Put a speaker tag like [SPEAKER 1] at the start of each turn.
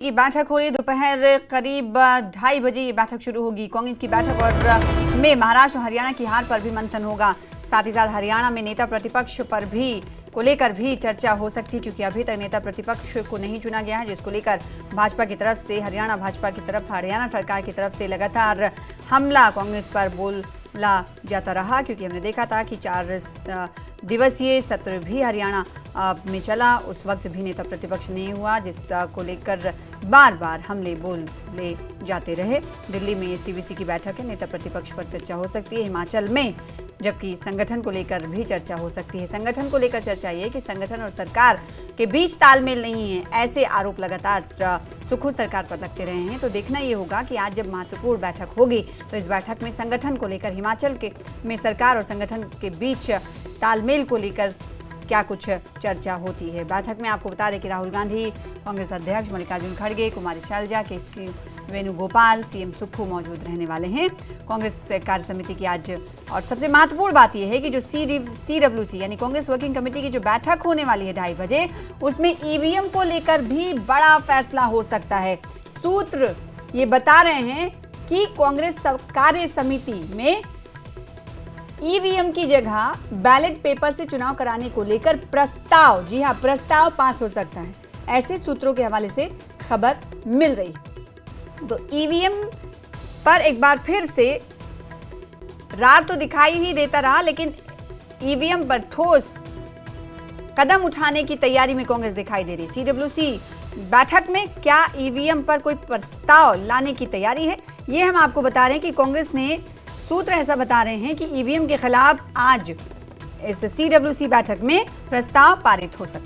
[SPEAKER 1] ये बैठक हो रही दोपहर करीब 2:30 बजे ये बैठक शुरू होगी। कांग्रेस की बैठक और में महाराष्ट्र और हरियाणा की हार पर भी मंथन होगा। साथ ही साथ हरियाणा में नेता प्रतिपक्ष पर भी को लेकर भी चर्चा हो सकती है, क्योंकि अभी तक नेता प्रतिपक्ष को नहीं चुना गया है, जिसको लेकर भाजपा की तरफ से हरियाणा भाजपा की तरफ हरियाणा सरकार की तरफ से लगातार हमला कांग्रेस पर बोला जाता रहा। क्योंकि हमने देखा था कि 4 दिवसीय सत्र भी हरियाणा में चला, उस वक्त भी नेता प्रतिपक्ष नहीं हुआ, जिसको लेकर बार बार हमले बोले जाते रहे। दिल्ली में सीवीसी की बैठक है, नेता प्रतिपक्ष पर चर्चा हो सकती है। हिमाचल में जबकि संगठन को लेकर भी चर्चा हो सकती है। संगठन को लेकर चर्चा ये कि संगठन और सरकार के बीच तालमेल नहीं है, ऐसे आरोप लगातार सुखू सरकार पर लगते रहे हैं। तो देखना ये होगा कि आज जब महत्वपूर्ण बैठक होगी तो इस बैठक में संगठन को लेकर हिमाचल के में सरकार और संगठन के बीच तालमेल को लेकर क्या कुछ चर्चा होती है। बैठक में आपको बता दें कि राहुल गांधी, कांग्रेस अध्यक्ष मल्लिकार्जुन खड़गे, कुमारी शैलजा, के वेणुगोपाल, सीएम सुक्खू मौजूद रहने वाले हैं। कांग्रेस कार्य समिति की आज और सबसे महत्वपूर्ण बात यह है कि जो CWC यानी कांग्रेस वर्किंग कमेटी की जो बैठक होने वाली है 2:30 बजे, उसमें ईवीएम को लेकर भी बड़ा फैसला हो सकता है। सूत्र ये बता रहे हैं कि कांग्रेस कार्य समिति में ईवीएम की जगह बैलेट पेपर से चुनाव कराने को लेकर प्रस्ताव, जी हां, प्रस्ताव पास हो सकता है, ऐसे सूत्रों के हवाले से खबर मिल रही है। तो ईवीएम पर एक बार फिर से रार तो दिखाई ही देता रहा, लेकिन ईवीएम पर ठोस कदम उठाने की तैयारी में कांग्रेस दिखाई दे रही। CWC बैठक में क्या ईवीएम पर कोई प्रस्ताव लाने की तैयारी है, ये हम आपको बता रहे हैं कि कांग्रेस ने सूत्र ऐसा बता रहे हैं कि ईवीएम के खिलाफ आज इस CWC बैठक में प्रस्ताव पारित हो सकता है।